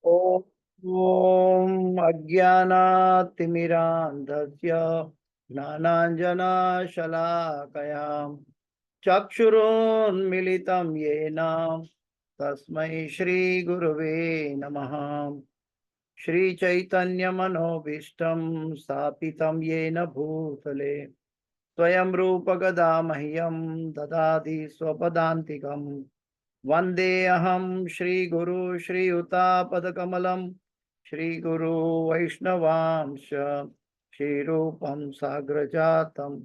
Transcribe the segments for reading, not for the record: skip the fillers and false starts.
ॐ अज्ञानातिमिरान्धस्य ज्ञानाञ्जनशलाकया चक्षुरुन्मिलितं येन तस्मै श्रीगुरुवे नमः। श्रीचैतन्यमनोभीष्टं स्थापितं येन भूतले स्वयं रूपगदा मह्यं ददाति स्वपदान्तिकम्। वन्देऽहं श्रीगुरु श्रीयुतापदकमलं श्रीगुरु वैष्णवांश श्रीरूपं साग्रजातं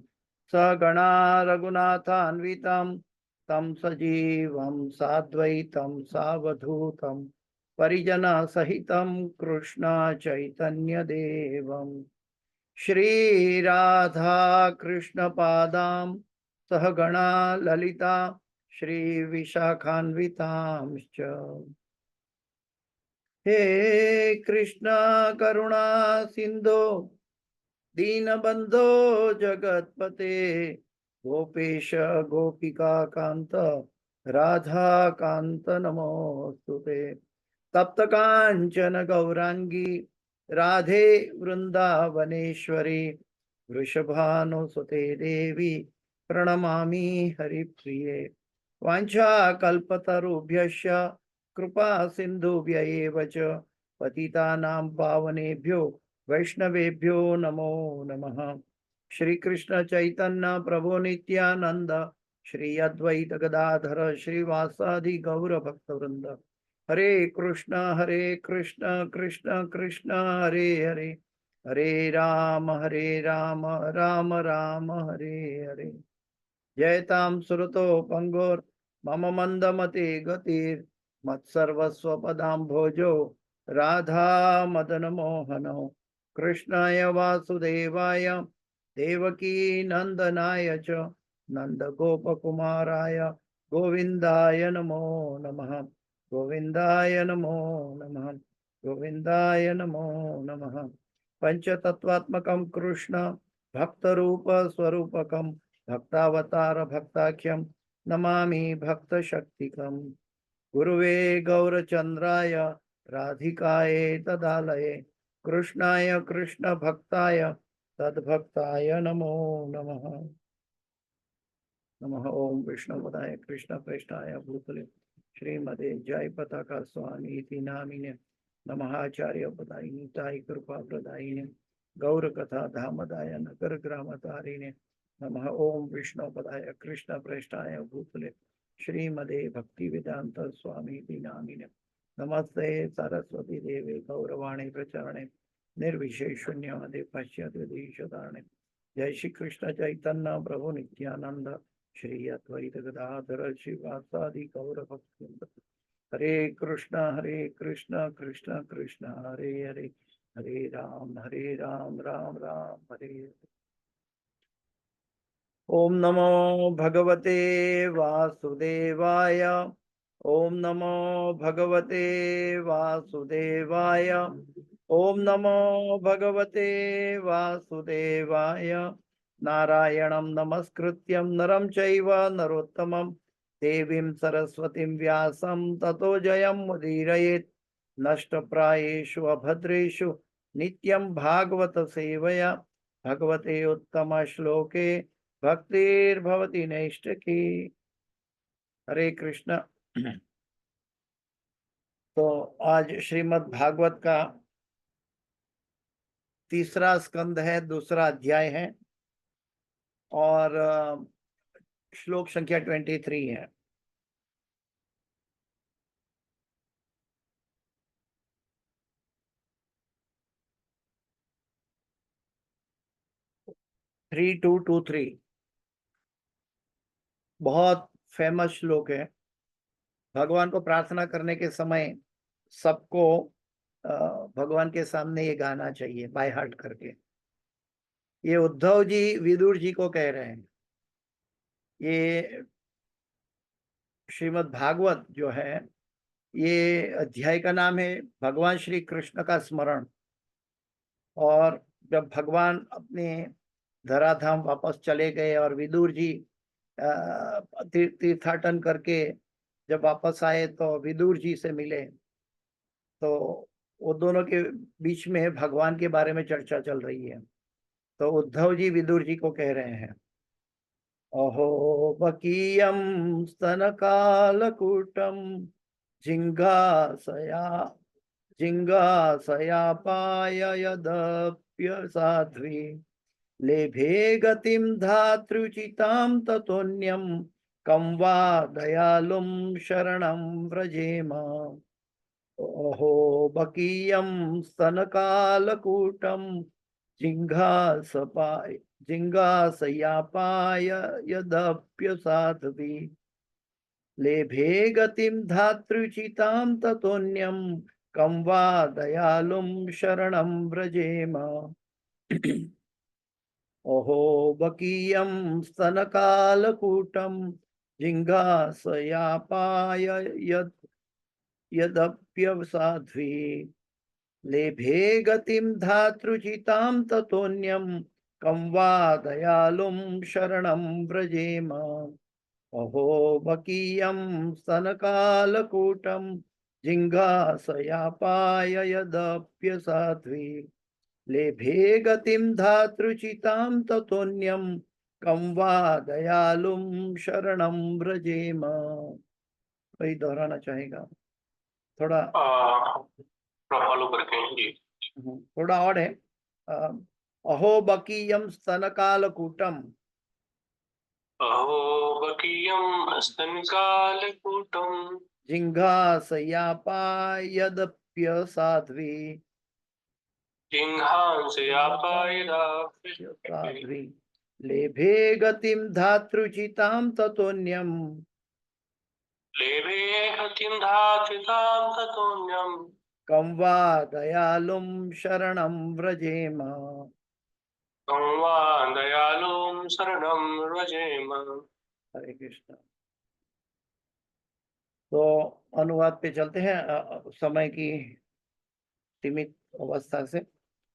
सगणा रघुनाथान्वितं तं सजीवं साद्वैतं सावधूतं परिजनसहितं कृष्ण चैतन्यदेवं श्रीराधा कृष्णपादां सहगणा ललिता श्रीविशाखान्वितांश्च। हे कृष्ण करुणा सिन्धो दीनबन्धो जगत्पते गोपेश गोपिका कान्त राधा कान्त नमोस्तुते। तप्त कांचन गौरांगी राधे वृंदावनेश्वरी वृषभानुसुते देवी प्रणमामि हरिप्रिये। वाञ्छाकल्पतरुभ्यश्च कृपा सिन्धुभ्य एव च पतितानां पावनेभ्यो वैष्णवेभ्यो नमो नमः। श्री कृष्ण चैतन्य प्रभु नित्यानंद श्री अद्वैत गदाधर श्रीवासादि गौर भक्तवृंद। हरे कृष्ण कृष्ण कृष्ण हरे हरे, हरे राम राम राम हरे हरे। जयतां सुरतो पंगोर मम मंदमते गतिर मत्सर्वस्व पदाम्भोजो राधा मदन मोहनो कृष्णाय वासुदेवाय देवकी नंदनाय च नंद गोपकुमाराय गोविंदाय नमो नमः, गोविंदाय नमो नमः, गोविंदाय नमो नमः। पंचतत्वात्मकं कृष्ण भक्तरूप स्वरूपकं भक्तावतार भक्ताख्यं नमामि भक्तशक्तिकं। गुरुवे गौरचंद्राय राधिकाय तदालये कृष्णाय कृष्ण भक्ताय तद्भक्ताय नमो नमः। नमः ओम विष्णुपदाय कृष्ण प्रेष्ठाय भूतले श्रीमते जय पताका स्वामी इति नामिने नमः। आचार्य पदायिनी ताई कृपा प्रदायिने गौर कथा धामदाय नगर ग्राम तारिणे नमः। ओम विष्णुपदाय कृष्ण प्रेष्ठाय भूतले श्रीमते भक्ति वेदांत स्वामी इति नामिने नमस्ते सरस्वती देवे गौरवाणी प्रचारणे निर्विशेष शून्यवादे पश्चाद्वेदीशधारणे। जय श्री कृष्ण चैतन्य प्रभु नित्यानंद श्री अद्वैत गदाधर श्रीवासादि गौर भक्तवृंद। हरे कृष्ण कृष्ण कृष्ण हरे हरे, हरे राम राम राम हरे हरे। ओम नमो भगवते वासुदेवाय, ओम नमो भगवते वासुदेवाय, ओम नमो भगवते वासुदेवाय। नारायणं नमस्कृत्यं नरं चैव नरोत्तमं देवीं सरस्वतीं व्यासं ततो जयमुदीरयेत्। नष्टप्रायेषु अभद्रेषु नित्यं भागवत सेवया भगवते उत्तम श्लोके भक्तिर्भवति नैष्ठिकी। हरे कृष्ण। तो आज श्रीमद् भागवत का तीसरा स्कंद है, दूसरा अध्याय है और श्लोक संख्या 23 है। थ्री टू टू थ्री बहुत फेमस श्लोक है। भगवान को प्रार्थना करने के समय सबको भगवान के सामने ये गाना चाहिए बाय हार्ट करके। ये उद्धव जी विदुर जी को कह रहे हैं। ये श्रीमद् भागवत जो है, ये अध्याय का नाम है भगवान श्री कृष्ण का स्मरण। और जब भगवान अपने धराधाम वापस चले गए और विदुर जी तीर्थाटन करके जब वापस आए तो विदुर जी से मिले, तो वो दोनों के बीच में भगवान के बारे में चर्चा चल रही है। तो उद्धव जी विदुर जी को कह रहे हैं, अहो बकीयम स्तनकालकूटम जिंघासया जिंघासयापाय यदप्य साध्वी लेभे गतिम धातृचितां ततोन्यम कं वा दयालुं शरणं व्रजेम। ओहो बकीयं स्तनकालकूटं जिघासपाय जिघासयापाय यदप्यसाध्वी लेभे गतिं धातृचितां ततोन्यं कं वा दयालुं शरणं व्रजेम। ओहो बकीयं स्तनकालकूटं जिघासयापाय यदप्यसाध्वी लेभे गतिं धातृचितां ततोन्यं कं वा दयालुं शरणं व्रजेम। अहो बकीयं स्तनकालकूटं जिघासयापाय यदप्यसाध्वी लेभे गतिं धातृचितां ततोन्यं कं वा दयालुं शरणं व्रजेम। वही दोहराना चाहेगा थोड़ा, फॉलो करके जी। थोड़ा और है। अहो बकीयम स्तनकालकूटम, अहो बकीयम स्तनकालकूटम जिघासयापायदप्यसाध्वी साध्वी लेभे गतिं धातृचितां ततोन्यं लेभे गतिं धातृचितां ततोन्यं कं वा दयालुं शरणं व्रजेम। कं वा दयालुं शरणं व्रजेम। हरे कृष्ण। तो अनुवाद पे चलते हैं, समय की सीमित अवस्था से।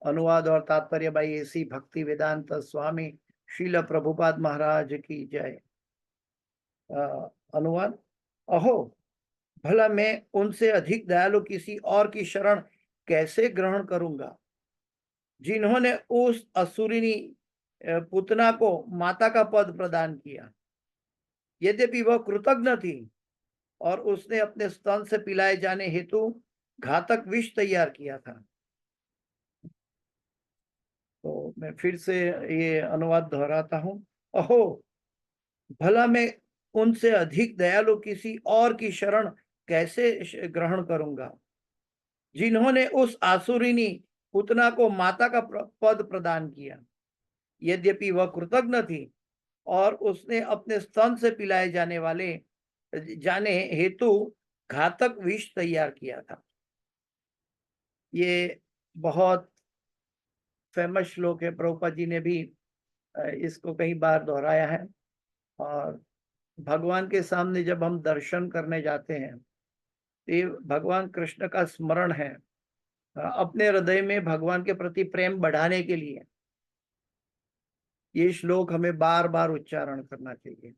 अनुवाद और तात्पर्य भाई एसी भक्ति वेदांत स्वामी शील प्रभुपाद महाराज की जय। अनुवाद, अहो भला मैं उनसे अधिक दयालु किसी और की शरण कैसे ग्रहण करूंगा, जिन्होंने उस असुरिनी पुतना को माता का पद प्रदान किया, यद्यपि वह कृतज्ञ थी और उसने अपने स्तन से पिलाए जाने हेतु घातक विष तैयार किया था। तो मैं फिर से ये अनुवाद दोहराता हूं, अहो भला मैं उनसे अधिक दयालु किसी और की शरण कैसे ग्रहण करूंगा, जिन्होंने उस आसुरिनी पुतना को माता का पद प्रदान किया, यद्यपि वह कृतज्ञ थी और उसने अपने स्तन से पिलाए जाने हेतु घातक विष तैयार किया था। ये बहुत फेमस श्लोक है, प्रभुपाद जी ने भी इसको कई बार दोहराया है। और भगवान के सामने जब हम दर्शन करने जाते हैं तो ये भगवान कृष्ण का स्मरण है, अपने हृदय में भगवान के प्रति प्रेम बढ़ाने के लिए ये श्लोक हमें बार बार उच्चारण करना चाहिए।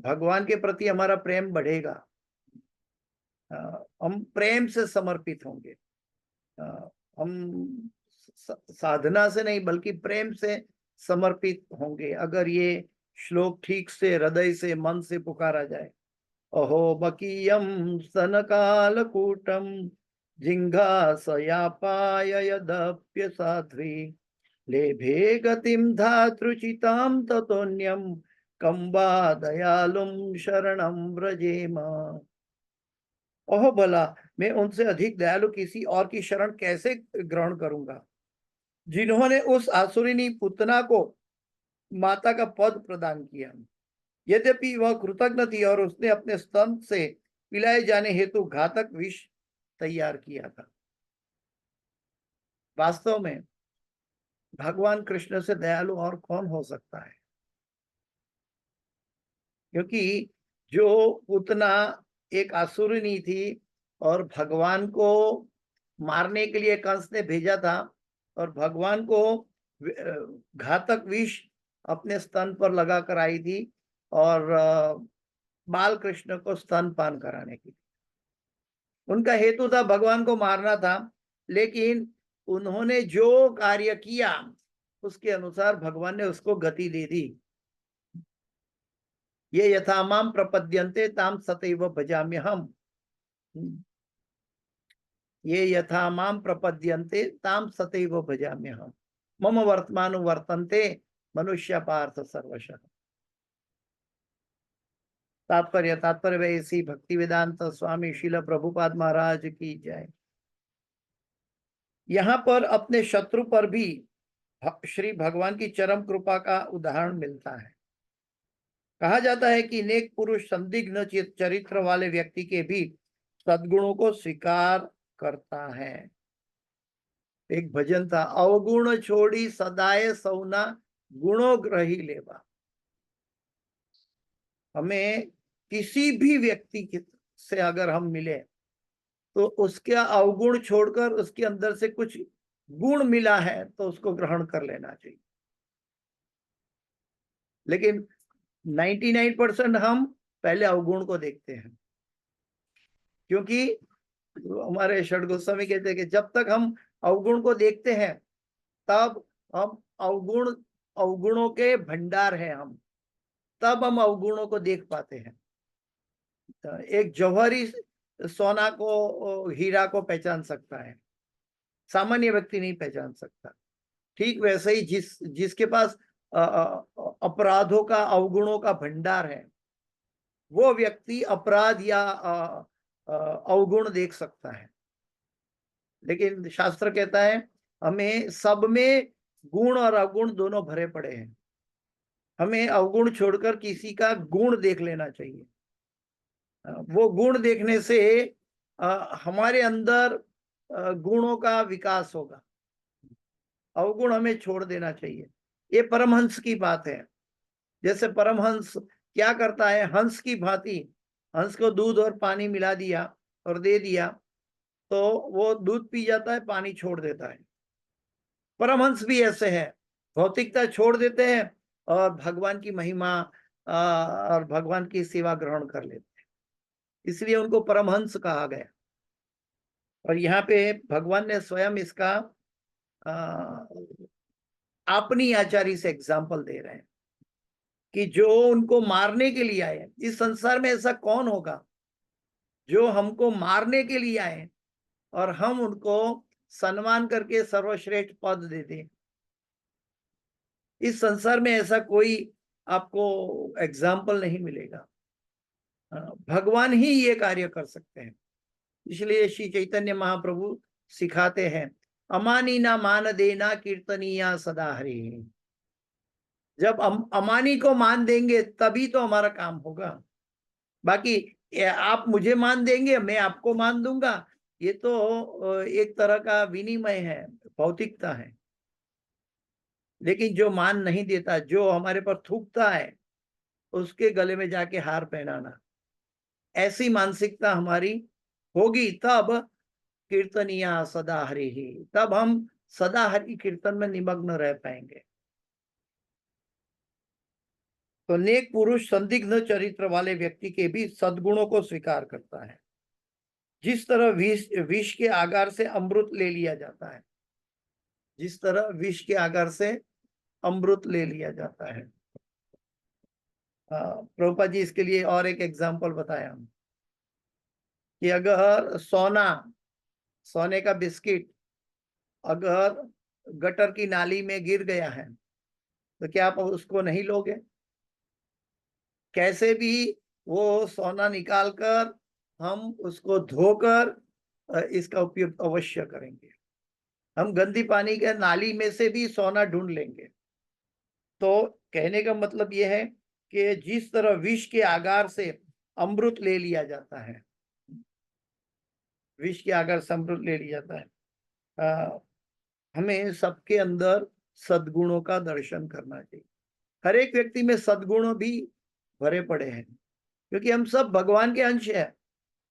भगवान के प्रति हमारा प्रेम बढ़ेगा, हम प्रेम से समर्पित होंगे, हम साधना से नहीं बल्कि प्रेम से समर्पित होंगे अगर ये श्लोक ठीक से हृदय से मन से पुकारा जाए। अहो बकीयम स्तनकालकूटम जिघासयापाय यदप्यसाध्वी लेभे गतिं धातृचितां ततोन्यं कं वा दयालुं शरणं व्रजेम। ओह भला मैं उनसे अधिक दयालु किसी और की शरण कैसे ग्रहण करूंगा, जिन्होंने उस आसुरिनी पुतना को माता का पद प्रदान किया, यद्यपि वह कृतज्ञ थी और उसने अपने स्तन से पिलाए जाने हेतु घातक विष तैयार किया था। वास्तव में भगवान कृष्ण से दयालु और कौन हो सकता है, क्योंकि जो पुतना एक असुरनी थी और भगवान को मारने के लिए कंस ने भेजा था और भगवान को घातक विष अपने स्तन पर लगा कर आई थी और बाल कृष्ण को स्तनपान कराने की। उनका हेतु था भगवान को मारना था, लेकिन उन्होंने जो कार्य किया उसके अनुसार भगवान ने उसको गति दे दी। ये यथा माम प्रपद्यन्ते ताम सतैव भजाम्यहम्। ये यथा माम प्रपद्यन्ते ताम सतैव भजाम्यहम् मम वर्तमानु वर्तन्ते मनुष्य पार्थ सर्वशः। तात्पर्य वैसी भक्ति वेदांत स्वामी शिल प्रभुपाद महाराज की जय। यहाँ पर अपने शत्रु पर भी श्री भगवान की चरम कृपा का उदाहरण मिलता है। कहा जाता है कि नेक पुरुष संदिग्ध चरित्र वाले व्यक्ति के भी सद्गुणों को स्वीकार करता है। एक भजन था, अवगुण छोड़ी सदाए सौना गुणो ग्रही लेवा। हमें किसी भी व्यक्ति से अगर हम मिले तो उसका अवगुण छोड़कर उसके अंदर से कुछ गुण मिला है तो उसको ग्रहण कर लेना चाहिए। लेकिन 99% हम पहले अवगुण को देखते हैं, क्योंकि हमारे षड गोस्वामी कहते हैं कि जब तक हम अवगुण को देखते हैं तब हम अवगुणों के भंडार हैं हम, तब हम अवगुणों को देख पाते हैं। तो एक जौहरी सोना को हीरा को पहचान सकता है, सामान्य व्यक्ति नहीं पहचान सकता। ठीक वैसे ही जिसके पास अपराधों का अवगुणों का भंडार है वो व्यक्ति अपराध या अवगुण देख सकता है। लेकिन शास्त्र कहता है हमें सब में गुण और अवगुण दोनों भरे पड़े हैं। हमें अवगुण छोड़कर किसी का गुण देख लेना चाहिए। वो गुण देखने से हमारे अंदर गुणों का विकास होगा। अवगुण हमें छोड़ देना चाहिए। ये परमहंस की बात है। जैसे परमहंस क्या करता है, हंस की भांति हंस को दूध और पानी मिला दिया और दे दिया तो वो दूध पी जाता है, पानी छोड़ देता है। परमहंस भी ऐसे है, भौतिकता छोड़ देते हैं और भगवान की महिमा और भगवान की सेवा ग्रहण कर लेते हैं, इसलिए उनको परमहंस कहा गया। और यहाँ पे भगवान ने स्वयं इसका अपनी आचार्य से एग्जाम्पल दे रहे हैं कि जो उनको मारने के लिए आए, इस संसार में ऐसा कौन होगा जो हमको मारने के लिए आए और हम उनको सम्मान करके सर्वश्रेष्ठ पद दे दें। इस संसार में ऐसा कोई आपको एग्जाम्पल नहीं मिलेगा। भगवान ही ये कार्य कर सकते हैं। इसलिए श्री चैतन्य महाप्रभु सिखाते हैं, अमानी ना मान देना कीर्तनिया सदा हरि। जब हम अमानी को मान देंगे तभी तो हमारा काम होगा। बाकी आप मुझे मान देंगे, मैं आपको मान दूंगा, ये तो एक तरह का विनिमय है, भौतिकता है। लेकिन जो मान नहीं देता, जो हमारे पर थूकता है, उसके गले में जाके हार पहनाना, ऐसी मानसिकता हमारी होगी तब कीर्तनिया सदा हरि ही, तब हम सदा हरि कीर्तन में निमग्न रह पाएंगे। तो नेक पुरुष संदिग्ध चरित्र वाले व्यक्ति के भी सद्गुणों को स्वीकार करता है। जिस तरह विष के आगार से अमृत ले लिया जाता है, जिस तरह विष के आगार से अमृत ले लिया जाता है। प्रभुपाद जी इसके लिए और एक एग्जाम्पल बताया कि अगर सोने का बिस्किट अगर गटर की नाली में गिर गया है तो क्या आप उसको नहीं लोगे? कैसे भी वो सोना निकालकर हम उसको धोकर इसका उपयोग अवश्य करेंगे। हम गंदी पानी के नाली में से भी सोना ढूंढ लेंगे। तो कहने का मतलब यह है कि जिस तरह विष के आगार से अमृत ले लिया जाता है, विष के आगार से अमृत ले लिया जाता है, हमें सबके अंदर सद्गुणों का दर्शन करना चाहिए। हर एक व्यक्ति में सद्गुण भी भरे पड़े हैं, क्योंकि हम सब भगवान के अंश हैं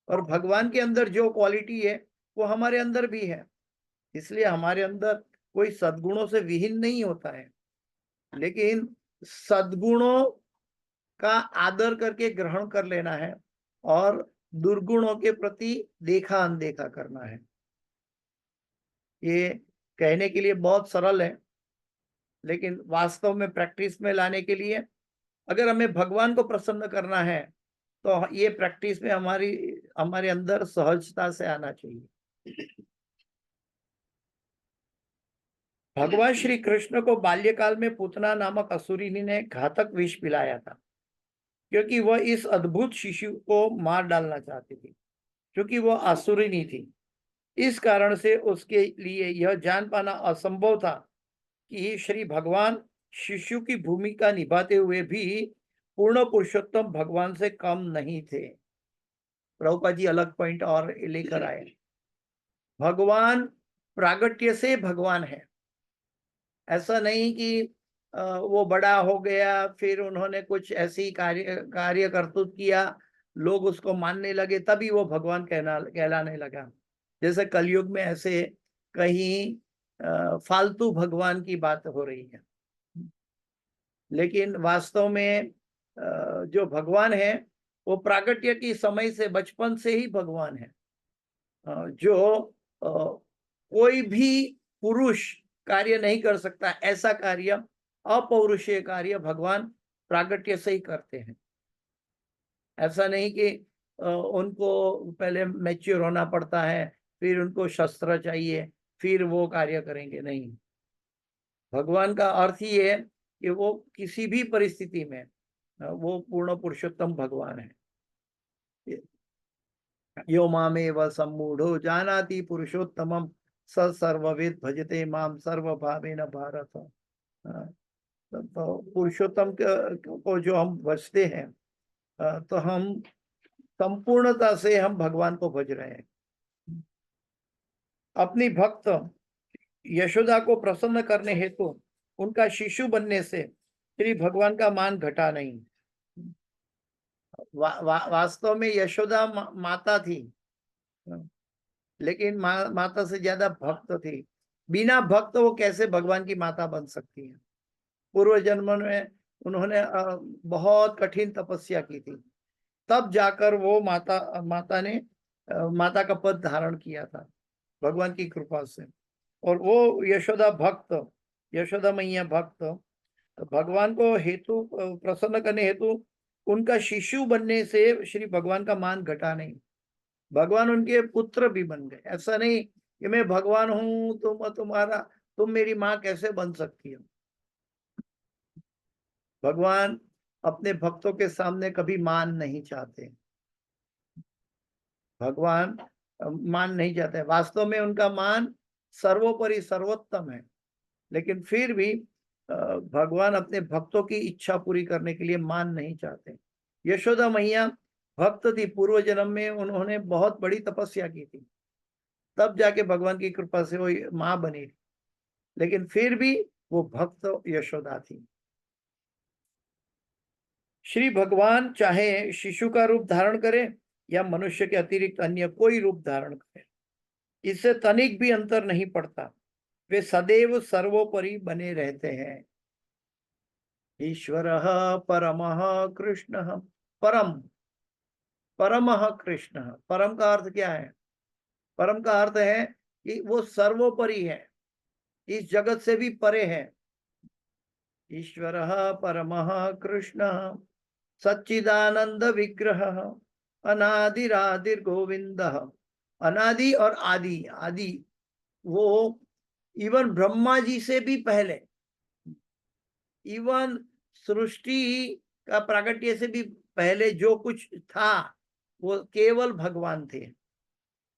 और भगवान के अंदर जो क्वालिटी है वो हमारे अंदर भी है। इसलिए हमारे अंदर कोई सद्गुणों से विहीन नहीं होता है, लेकिन सद्गुणों का आदर करके ग्रहण कर लेना है और दुर्गुणों के प्रति देखा अनदेखा करना है। ये कहने के लिए बहुत सरल है, लेकिन वास्तव में प्रैक्टिस में लाने के लिए, अगर हमें भगवान को प्रसन्न करना है, तो ये प्रैक्टिस में हमारे अंदर सहजता से आना चाहिए। भगवान श्री कृष्ण को बाल्यकाल में पूतना नामक असुरिनी ने घातक विष पिलाया था, क्योंकि वह इस अद्भुत शिशु को मार डालना चाहती थी। क्योंकि वह असुरिनी थी, इस कारण से उसके लिए यह जान पाना असंभव था कि श्री भगवान शिशु की भूमिका निभाते हुए भी पूर्ण पुरुषोत्तम भगवान से कम नहीं थे। प्रभुपाद जी अलग पॉइंट और लेकर आए। भगवान प्रागट्य से भगवान है। ऐसा नहीं कि वो बड़ा हो गया, फिर उन्होंने कुछ ऐसी कार्य करतूत किया, लोग उसको मानने लगे, तभी वो भगवान कहलाने लगा। जैसे कलयुग में ऐसे कहीं फालतू भगवान की बात हो रही है, लेकिन वास्तव में जो भगवान है वो प्रागट्य की समय से, बचपन से ही भगवान है। जो कोई भी पुरुष कार्य नहीं कर सकता, ऐसा कार्य, अपौरुषीय कार्य भगवान प्रागट्य से ही करते हैं। ऐसा नहीं कि उनको पहले मैच्योर होना पड़ता है, फिर उनको शस्त्र चाहिए, फिर वो कार्य करेंगे, नहीं। भगवान का अर्थ ही है कि वो किसी भी परिस्थिति में वो पूर्ण पुरुषोत्तम भगवान है। यो मामेव सम्मूढ़ो जानाति पुरुषोत्तमम स सर्वविद भजते माम सर्वभावेन भारत। तो पुरुषोत्तम को जो हम भजते हैं, तो हम संपूर्णता से हम भगवान को भज रहे हैं। अपनी भक्त यशोदा को प्रसन्न करने हेतु उनका शिशु बनने से श्री भगवान का मान घटा नहीं। वास्तव में यशोदा माता थी, लेकिन माता से ज्यादा भक्त थी। बिना भक्त वो कैसे भगवान की माता बन सकती है? पूर्व जन्म में उन्होंने बहुत कठिन तपस्या की थी, तब जाकर वो माता ने माता का पद धारण किया था भगवान की कृपा से। और वो यशोदा मैया भक्त भगवान को हेतु प्रसन्न करने हेतु उनका शिशु बनने से श्री भगवान का मान घटा नहीं। भगवान उनके पुत्र भी बन गए। ऐसा नहीं कि मैं भगवान हूं, तुम मेरी माँ कैसे बन सकती हो? भगवान अपने भक्तों के सामने कभी मान नहीं चाहते। भगवान मान नहीं चाहते। वास्तव में उनका मान सर्वोपरि सर्वोत्तम है, लेकिन फिर भी भगवान अपने भक्तों की इच्छा पूरी करने के लिए मान नहीं चाहते। यशोदा मैया भक्त थी, पूर्व जन्म में उन्होंने बहुत बड़ी तपस्या की थी, तब जाके भगवान की कृपा से वो माँ बनी, लेकिन फिर भी वो भक्त यशोदा थी। श्री भगवान चाहे शिशु का रूप धारण करे या मनुष्य के अतिरिक्त अन्य कोई रूप धारण करे, इससे तनिक भी अंतर नहीं पड़ता। वे सदैव सर्वोपरि बने रहते हैं। ईश्वर परमः कृष्ण। परम परमः कृष्ण, परम का अर्थ क्या है? परम का अर्थ है कि वो सर्वोपरि है, इस जगत से भी परे है। ईश्वर परमः कृष्ण सच्चिदानंद विग्रह अनादिरादिर गोविंद। अनादि और आदि, आदि वो इवन ब्रह्मा जी से भी पहले, इवन सृष्टि का प्रागट्य से भी पहले जो कुछ था वो केवल भगवान थे।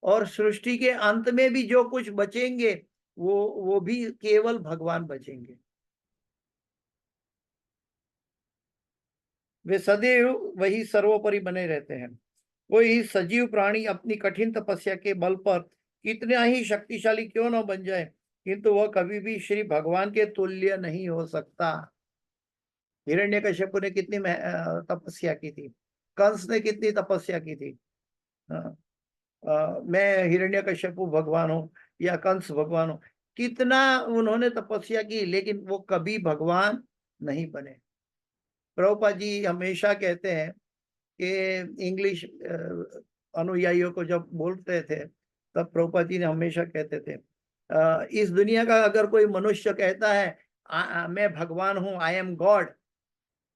और सृष्टि के अंत में भी जो कुछ बचेंगे वो भी केवल भगवान बचेंगे। वे सदैव वही सर्वोपरि बने रहते हैं। कोई सजीव प्राणी अपनी कठिन तपस्या के बल पर कितना ही शक्तिशाली क्यों न बन जाए, किंतु वह कभी भी श्री भगवान के तुल्य नहीं हो सकता। हिरण्यकश्यप ने कितनी तपस्या की थी, कंस ने कितनी तपस्या की थी। मैं हिरण्यकश्यप भगवान हूँ या कंस भगवान हूँ, कितना उन्होंने तपस्या की, लेकिन वो कभी भगवान नहीं बने। प्रभुपाद जी हमेशा कहते हैं कि इंग्लिश अनुयायियों को जब बोलते थे तब प्रभुपाद जी ने हमेशा कहते थे इस दुनिया का अगर कोई मनुष्य कहता है मैं भगवान हूं, आई एम गॉड,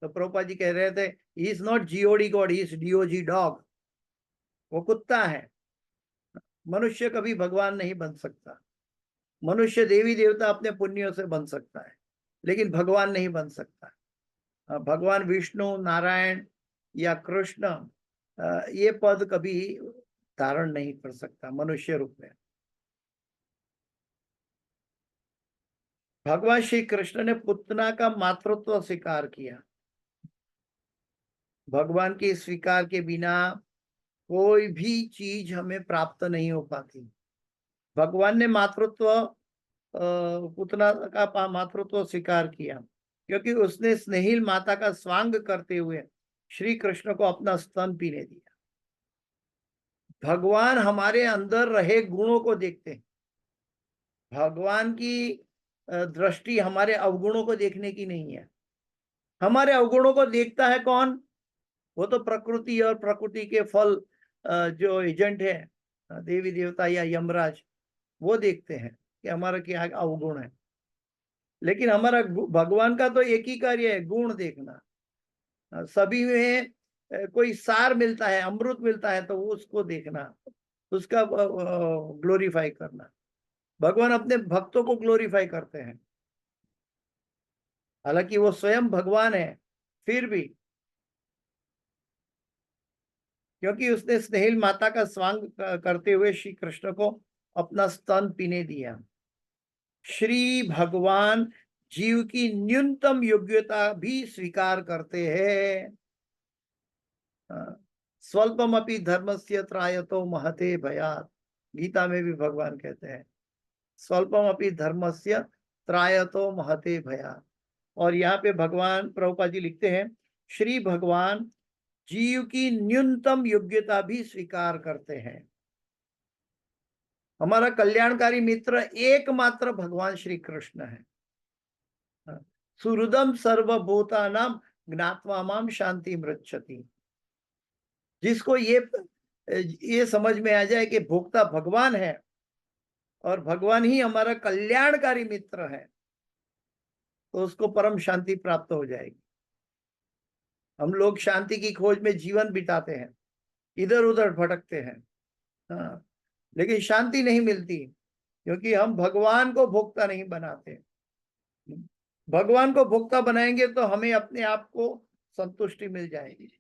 तो प्रभुपाद जी कह रहे थे he is not GOD God, he is DOG dog, वो कुत्ता है। मनुष्य कभी भगवान नहीं बन सकता। मनुष्य देवी देवता अपने पुण्यों से बन सकता है, लेकिन भगवान नहीं बन सकता। भगवान विष्णु, नारायण या कृष्ण ये पद कभी धारण नहीं कर सकता मनुष्य रूप में। भगवान श्री कृष्ण ने पुतना का मातृत्व स्वीकार किया। भगवान के स्वीकार के बिना कोई भी चीज हमें प्राप्त नहीं हो पाती। भगवान ने मातृत्व पुतना का मातृत्व स्वीकार किया क्योंकि उसने स्नेहिल माता का स्वांग करते हुए श्री कृष्ण को अपना स्तन पीने दिया। भगवान हमारे अंदर रहे गुणों को देखते हैं। भगवान की दृष्टि हमारे अवगुणों को देखने की नहीं है। हमारे अवगुणों को देखता है कौन? वो तो प्रकृति और प्रकृति के फल जो एजेंट है, देवी देवता या यमराज, वो देखते हैं कि हमारा क्या अवगुण है। लेकिन हमारा भगवान का तो एक ही कार्य है, गुण देखना। सभी में कोई सार मिलता है, अमृत मिलता है, तो वो उसको देखना, उसका ग्लोरीफाई करना। भगवान अपने भक्तों को ग्लोरीफाई करते हैं, हालांकि वो स्वयं भगवान है, फिर भी क्योंकि उसने स्नेहिल माता का स्वांग करते हुए श्री कृष्ण को अपना स्तन पीने दिया। श्री भगवान जीव की न्यूनतम योग्यता भी स्वीकार करते हैं। स्वल्पम अपि धर्मस्य त्रायतो महते भयात्, गीता में भी भगवान कहते हैं स्वल्पम अपि धर्मस्य त्रायतो महते भयात्। और यहाँ पे भगवान प्रभुपाद जी लिखते हैं श्री भगवान जीव की न्यूनतम योग्यता भी स्वीकार करते हैं। हमारा कल्याणकारी मित्र एकमात्र भगवान श्री कृष्ण है। सुहृदम सर्वभूतानां ज्ञात्वा माम शांति मृच्छति। जिसको ये समझ में आ जाए कि भोक्ता भगवान है और भगवान ही हमारा कल्याणकारी मित्र है, तो उसको परम शांति प्राप्त हो जाएगी। हम लोग शांति की खोज में जीवन बिताते हैं, इधर उधर भटकते हैं, हाँ, लेकिन शांति नहीं मिलती क्योंकि हम भगवान को भोक्ता नहीं बनाते। भगवान को भोक्ता बनाएंगे तो हमें अपने आप को संतुष्टि मिल जाएगी।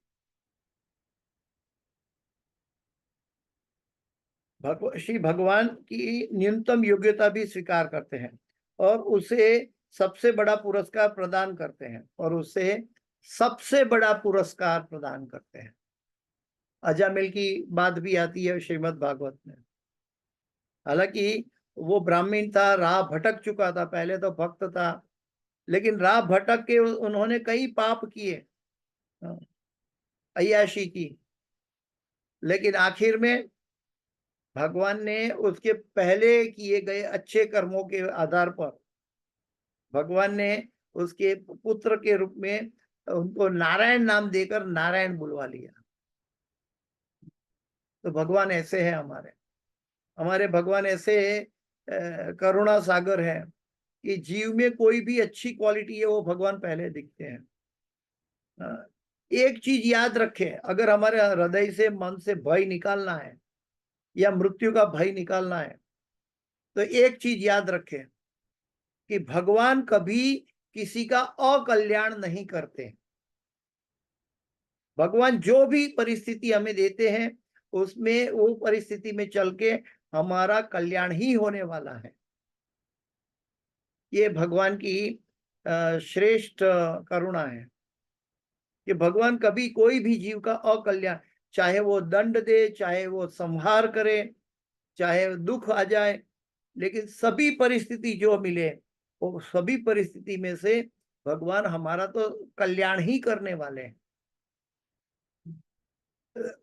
श्री भगवान की न्यूनतम योग्यता भी स्वीकार करते हैं और उसे सबसे बड़ा पुरस्कार प्रदान करते हैं और उसे सबसे बड़ा पुरस्कार प्रदान करते हैं। अजामिल की बात भी आती है श्रीमद् भागवत में। हालांकि वो ब्राह्मण था, राह भटक चुका था, पहले तो भक्त था, लेकिन राह भटक के उन्होंने कई पाप किए, अय्याशी की, लेकिन आखिर में भगवान ने उसके पहले किए गए अच्छे कर्मों के आधार पर भगवान ने उसके पुत्र के रूप में उनको नारायण नाम देकर नारायण बुलवा लिया। तो भगवान ऐसे हैं, हमारे भगवान ऐसे करुणा सागर है कि जीव में कोई भी अच्छी क्वालिटी है वो भगवान पहले दिखते हैं। एक चीज याद रखें, अगर हमारे हृदय से, मन से भय निकालना है या मृत्यु का भय निकालना है, तो एक चीज याद रखें कि भगवान कभी किसी का अकल्याण नहीं करते। भगवान जो भी परिस्थिति हमें देते हैं उसमें वो परिस्थिति में चल के हमारा कल्याण ही होने वाला है। ये भगवान की श्रेष्ठ करुणा है कि भगवान कभी कोई भी जीव का अकल्याण, चाहे वो दंड दे, चाहे वो संहार करे, चाहे दुख आ जाए, लेकिन सभी परिस्थिति जो मिले वो सभी परिस्थिति में से भगवान हमारा तो कल्याण ही करने वाले हैं।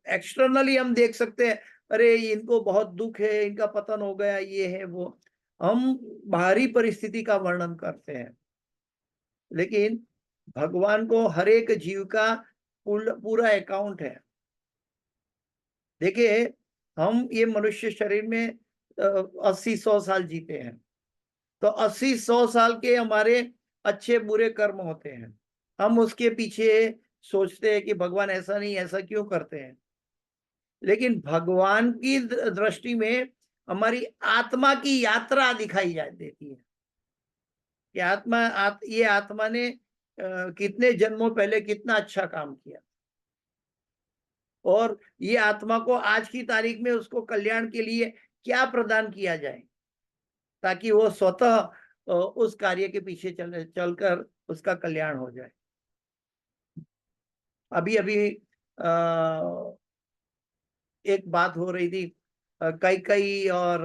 एक्सटर्नली हम देख सकते हैं, अरे इनको बहुत दुख है, इनका पतन हो गया, ये है वो, हम बाहरी परिस्थिति का वर्णन करते हैं, लेकिन भगवान को हर एक जीव का पूरा अकाउंट है। देखिए, हम ये मनुष्य शरीर में 80-100 साल जीते हैं, तो 80-100 साल के हमारे अच्छे बुरे कर्म होते हैं। हम उसके पीछे सोचते हैं कि भगवान ऐसा नहीं, ऐसा क्यों करते हैं। लेकिन भगवान की दृष्टि में हमारी आत्मा की यात्रा दिखाई जा देती है कि ये आत्मा ने कितने जन्मों पहले कितना अच्छा काम किया, और ये आत्मा को आज की तारीख में उसको कल्याण के लिए क्या प्रदान किया जाए, ताकि वो स्वतः उस कार्य के पीछे चलकर उसका कल्याण हो जाए। अभी अभी एक बात हो रही थी, कैकेयी और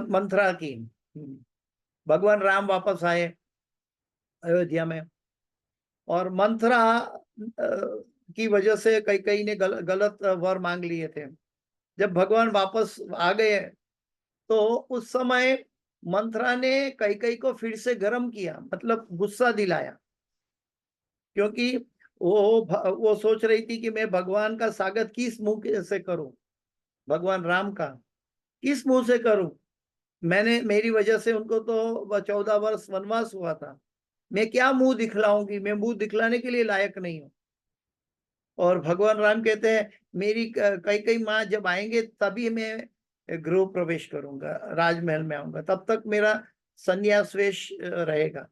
मंथरा की। भगवान राम वापस आए अयोध्या में, और मंथरा की वजह से कैकेयी ने गलत वर मांग लिए थे। जब भगवान वापस आ गए तो उस समय मंथरा ने कैकेयी को फिर से गर्म किया, मतलब गुस्सा दिलाया, क्योंकि वो सोच रही थी कि मैं भगवान का स्वागत किस मुंह से करूं, भगवान राम का किस मुंह से करूं। मेरी वजह से उनको तो 14 वर्ष वनवास हुआ था, मैं क्या मुंह दिखलाऊंगी, मैं मुंह दिखलाने के लिए लायक नहीं हूं। और भगवान राम कहते हैं, मेरी कई माँ जब आएंगे तभी मैं गृह प्रवेश करूंगा, राजमहल में आऊंगा, तब तक मेरा संन्यास वेश रहेगा।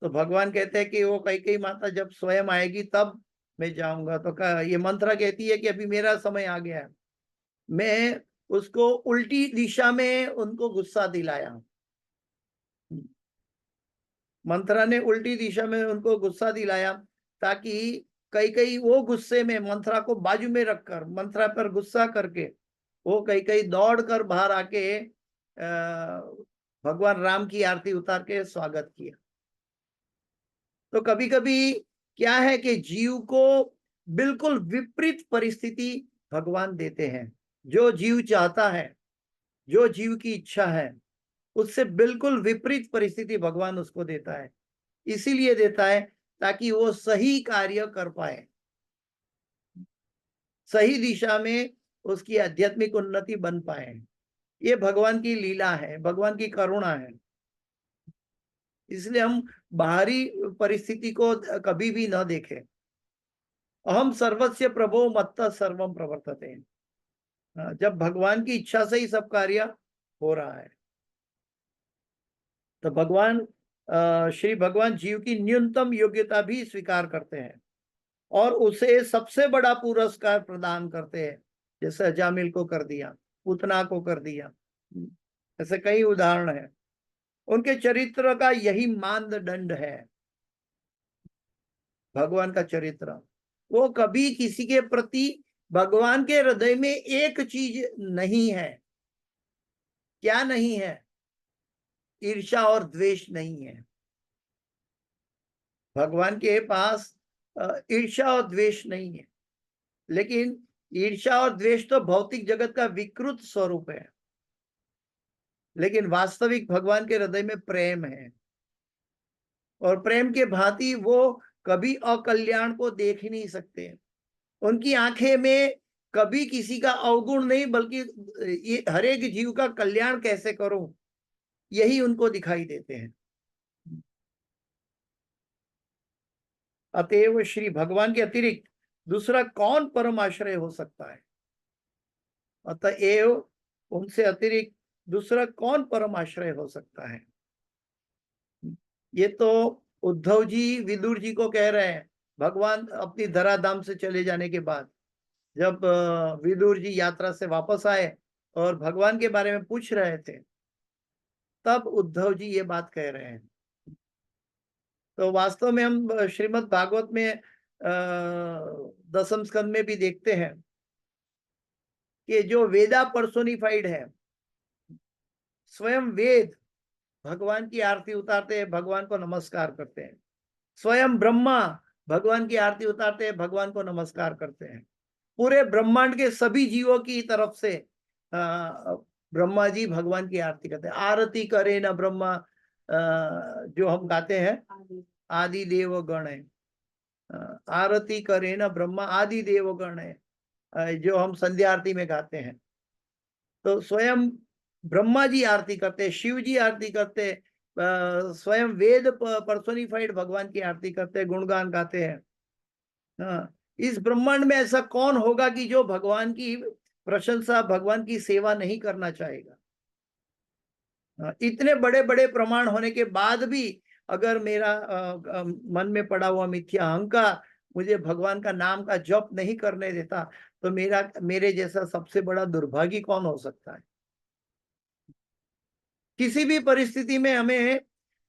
तो भगवान कहते हैं कि वो कई माता जब स्वयं आएगी तब मैं जाऊंगा। तो ये मंत्रा कहती है कि अभी मेरा समय आ गया है। मैं उसको उल्टी दिशा में उनको गुस्सा दिलाया। मंत्रा ने उल्टी दिशा में उनको गुस्सा दिलाया, ताकि कई वो गुस्से में मंत्रा को बाजू में रखकर, मंत्रा पर गुस्सा करके वो कई दौड़ कर बाहर आके भगवान राम की आरती उतार के स्वागत किया। तो कभी कभी क्या है कि जीव को बिल्कुल विपरीत परिस्थिति भगवान देते हैं। जो जीव चाहता है, जो जीव की इच्छा है, उससे बिल्कुल विपरीत परिस्थिति भगवान उसको देता है। इसीलिए देता है ताकि वो सही कार्य कर पाए, सही दिशा में उसकी आध्यात्मिक उन्नति बन पाए। ये भगवान की लीला है, भगवान की करुणा है। इसलिए हम बाहरी परिस्थिति को कभी भी न देखें। अहम सर्वस्य प्रभो मत्तः सर्वम प्रवर्तते। जब भगवान की इच्छा से ही सब कार्य हो रहा है, तो भगवान श्री भगवान जीव की न्यूनतम योग्यता भी स्वीकार करते हैं और उसे सबसे बड़ा पुरस्कार प्रदान करते हैं। जैसे अजामिल को कर दिया, पूतना को कर दिया, ऐसे कई उदाहरण हैं। उनके चरित्र का यही मानदंड है। भगवान का चरित्र, वो कभी किसी के प्रति, भगवान के हृदय में एक चीज नहीं है। क्या नहीं है? ईर्ष्या और द्वेष नहीं है। भगवान के पास ईर्ष्या और द्वेष नहीं है। लेकिन ईर्ष्या और द्वेष तो भौतिक जगत का विकृत स्वरूप है, लेकिन वास्तविक भगवान के हृदय में प्रेम है। और प्रेम के भांति वो कभी अकल्याण को देख ही नहीं सकते। उनकी आंखें में कभी किसी का अवगुण नहीं, बल्कि ये हर एक जीव का कल्याण कैसे करूं, यही उनको दिखाई देते हैं। अतएव श्री भगवान के अतिरिक्त दूसरा कौन परम आश्रय हो सकता है? अतएव उनसे अतिरिक्त दूसरा कौन परम आश्रय हो सकता है? ये तो उद्धव जी विदुर जी को कह रहे हैं, भगवान अपनी धराधाम से चले जाने के बाद, जब विदुर जी यात्रा से वापस आए और भगवान के बारे में पूछ रहे थे, तब उद्धव जी ये बात कह रहे हैं। तो वास्तव में हम श्रीमद् भागवत में 10वें स्कंद में भी देखते हैं कि जो वेदा पर्सोनिफाइड है, स्वयं वेद भगवान की आरती उतारते हैं, भगवान को नमस्कार करते हैं। स्वयं ब्रह्मा भगवान की आरती उतारते हैं, भगवान को नमस्कार करते हैं। पूरे ब्रह्मांड के सभी जीवों की तरफ से ब्रह्मा जी भगवान की आरती करते हैं। आरती करे न ब्रह्मा, जो हम गाते हैं, आदि देव गण है। आरती करे न ब्रह्मा आदि देवगण है, जो हम संध्या आरती में गाते हैं। तो स्वयं ब्रह्मा जी आरती करते, शिव जी आरती करते, स्वयं वेद पर्सोनिफाइड भगवान की आरती करते, गुणगान गाते हैं। हाँ, इस ब्रह्मांड में ऐसा कौन होगा कि जो भगवान की प्रशंसा, भगवान की सेवा नहीं करना चाहेगा? इतने बड़े बड़े प्रमाण होने के बाद भी अगर मेरा मन में पड़ा हुआ मिथ्या अहंकार मुझे भगवान का नाम का जप नहीं करने देता, तो मेरे जैसा सबसे बड़ा दुर्भागी कौन हो सकता है? किसी भी परिस्थिति में हमें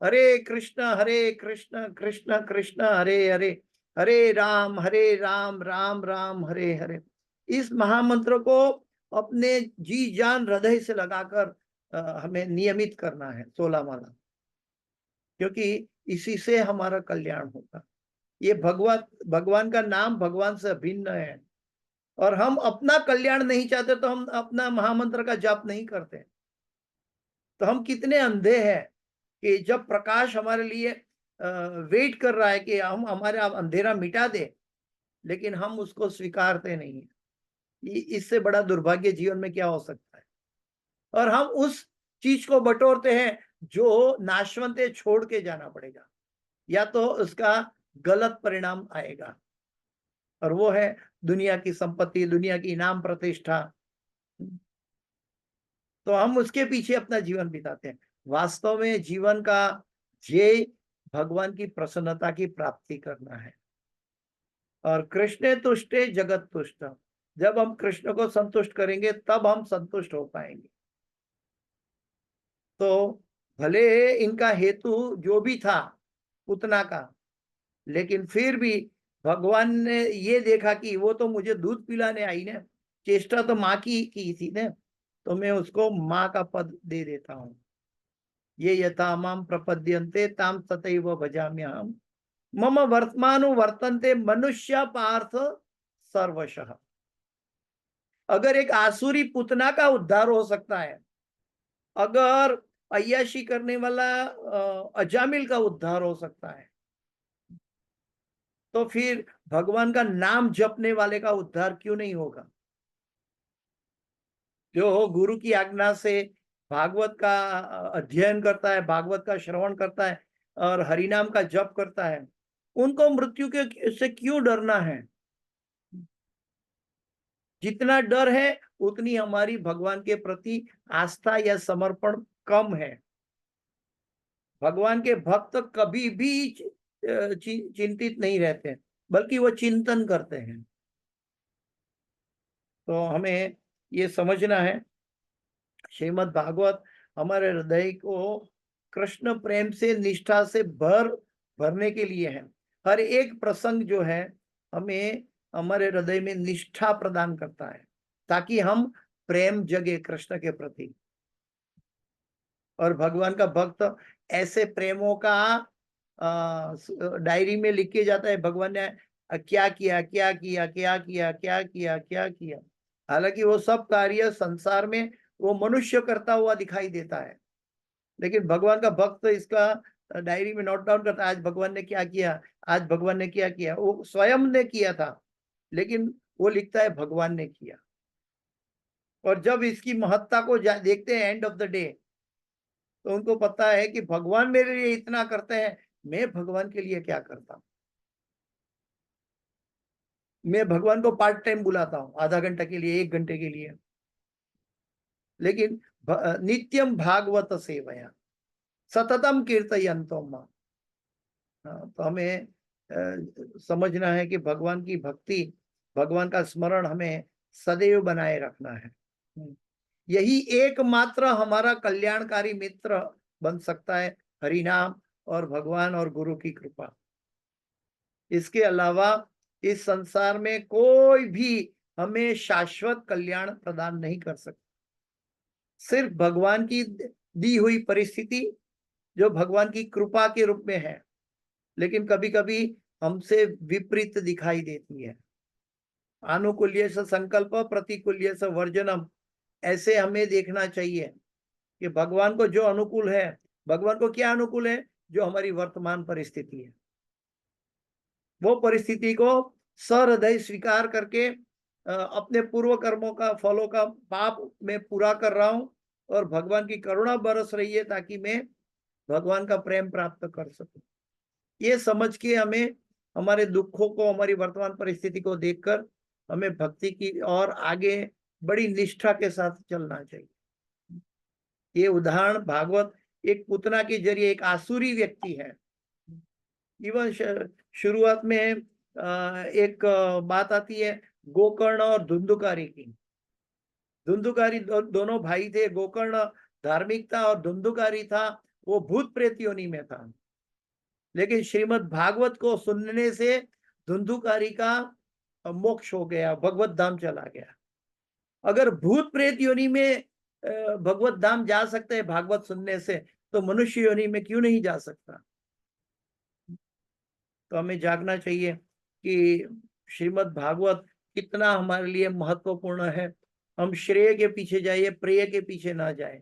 हरे कृष्ण कृष्ण कृष्ण हरे हरे, हरे राम राम राम हरे हरे, इस महामंत्र को अपने जी जान हृदय से लगाकर हमें नियमित करना है 16 माला, क्योंकि इसी से हमारा कल्याण होगा। ये भगवान का नाम भगवान से अभिन्न है, और हम अपना कल्याण नहीं चाहते तो हम अपना महामंत्र का जाप नहीं करते। तो हम कितने अंधे हैं कि जब प्रकाश हमारे लिए वेट कर रहा है कि हम हमारा अंधेरा मिटा दे, लेकिन हम उसको स्वीकारते नहीं है। इससे बड़ा दुर्भाग्य जीवन में क्या हो सकता है? और हम उस चीज को बटोरते हैं जो नाशवंत है, छोड़ के जाना पड़ेगा, या तो उसका गलत परिणाम आएगा, और वो है दुनिया की संपत्ति, दुनिया की नाम प्रतिष्ठा। तो हम उसके पीछे अपना जीवन बिताते हैं। वास्तव में जीवन का ध्येय भगवान की प्रसन्नता की प्राप्ति करना है। और कृष्णे तुष्टे जगत तुष्ट, जब हम कृष्ण को संतुष्ट करेंगे तब हम संतुष्ट हो पाएंगे। तो भले इनका हेतु जो भी था उतना का, लेकिन फिर भी भगवान ने ये देखा कि वो तो मुझे दूध पिलाने आई ना, चेष्टा तो माँ की थी ना, तो मैं उसको माँ का पद दे देता हूं। ये यथा माम प्रपद्यन्ते ताम तथैव भजाम्यहम्, मम वर्तमानु वर्तन्ते मनुष्य पार्थ सर्वशः। अगर एक आसुरी पुतना का उद्धार हो सकता है, अगर अय्याशी करने वाला अजामिल का उद्धार हो सकता है, तो फिर भगवान का नाम जपने वाले का उद्धार क्यों नहीं होगा? जो गुरु की आज्ञा से भागवत का अध्ययन करता है, भागवत का श्रवण करता है और हरिनाम का जप करता है, उनको मृत्यु के से क्यों डरना है? जितना डर है उतनी हमारी भगवान के प्रति आस्था या समर्पण कम है। भगवान के भक्त कभी भी चिंतित नहीं रहते, बल्कि वो चिंतन करते हैं। तो हमें ये समझना है, श्रीमद् भागवत हमारे हृदय को कृष्ण प्रेम से, निष्ठा से भरने के लिए है। हर एक प्रसंग जो है हमें हमारे हृदय में निष्ठा प्रदान करता है, ताकि हम प्रेम जगे कृष्ण के प्रति। और भगवान का भक्त ऐसे प्रेमों का डायरी में लिख के जाता है, भगवान ने क्या किया क्या किया क्या किया क्या किया क्या किया। हालांकि वो सब कार्य संसार में वो मनुष्य करता हुआ दिखाई देता है, लेकिन भगवान का भक्त इसका डायरी में नोट डाउन करता है, आज भगवान ने क्या किया, आज भगवान ने क्या किया। वो स्वयं ने किया था, लेकिन वो लिखता है भगवान ने किया। और जब इसकी महत्ता को देखते हैं एंड ऑफ द डे, तो उनको पता है कि भगवान मेरे लिए इतना करते हैं, मैं भगवान के लिए क्या करता हूं। मैं भगवान को पार्ट टाइम बुलाता हूं, आधा घंटा के लिए, 1 घंटे के लिए, लेकिन नित्यम भागवत सेवया सततम कीर्तयन्तो मां। तो हमें समझना है कि भगवान की भक्ति, भगवान का स्मरण हमें सदैव बनाए रखना है। यही एकमात्र हमारा कल्याणकारी मित्र बन सकता है, हरिनाम और भगवान और गुरु की कृपा। इसके अलावा इस संसार में कोई भी हमें शाश्वत कल्याण प्रदान नहीं कर सकता। सिर्फ भगवान की दी हुई परिस्थिति जो भगवान की कृपा के रूप में है, लेकिन कभी कभी हमसे विपरीत दिखाई देती है। आनुकूल्य से संकल्प प्रतिकूल्य से वर्जनम, ऐसे हमें देखना चाहिए कि भगवान को जो अनुकूल है, भगवान को क्या अनुकूल है, जो हमारी वर्तमान परिस्थिति है। वो परिस्थिति को सहृदय स्वीकार करके अपने पूर्व कर्मों का फलों का पाप मैं पूरा कर रहा हूं और भगवान की करुणा बरस रही है ताकि मैं भगवान का प्रेम प्राप्त कर सकूं। ये समझ के हमें हमारे दुखों को, हमारी वर्तमान परिस्थिति को देखकर हमें भक्ति की और आगे बड़ी निष्ठा के साथ चलना चाहिए। ये उदाहरण भागवत एक पूतना के जरिए एक आसुरी व्यक्ति है। इवन शुरुआत में एक बात आती है गोकर्ण और धुंधुकारी की। धुंधुकारी दोनों भाई थे। गोकर्ण धार्मिक था और धुंधुकारी था वो भूत प्रेत योनि में था। लेकिन श्रीमद् भागवत को सुनने से धुंधुकारी का मोक्ष हो गया, भगवत धाम चला गया। अगर भूत प्रेत योनि में भगवत धाम जा सकते हैं भागवत सुनने से, तो मनुष्य योनि में क्यों नहीं जा सकता? तो हमें जागना चाहिए कि श्रीमद् भागवत कितना हमारे लिए महत्वपूर्ण है। हम श्रेय के पीछे जाइए, प्रेय के पीछे ना जाए।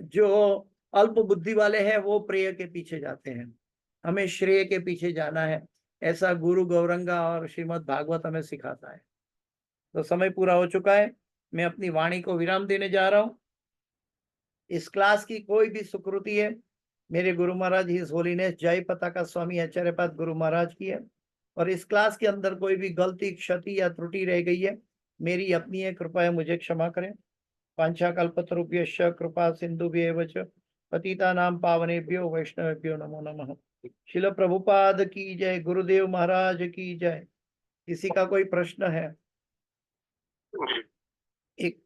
जो अल्प बुद्धि वाले हैं वो प्रेय के पीछे जाते हैं, हमें श्रेय के पीछे जाना है। ऐसा गुरु गौरंगा और श्रीमद् भागवत हमें सिखाता है। तो समय पूरा हो चुका है, मैं अपनी वाणी को विराम देने जा रहा हूं। इस क्लास की कोई भी सुकृति है मेरे गुरु महाराज हिज होलीनेस जय पताका स्वामी आचार्यपाद गुरु महाराज की है, और इस क्लास के अंदर कोई भी गलती, क्षति या त्रुटि रह गई है मेरी अपनी है, कृपया मुझे क्षमा करें। पांचाकल्पतरुभ्यश्च कृपा सिंधुभ्येव च पतितानां पावनेभ्यो वैष्णवेभ्यो नमो नमः। शिल प्रभुपाद की जय, गुरुदेव महाराज की जय। किसी का कोई प्रश्न है? एक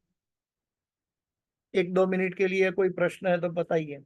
1-2 मिनट के लिए कोई प्रश्न है तो बताइए।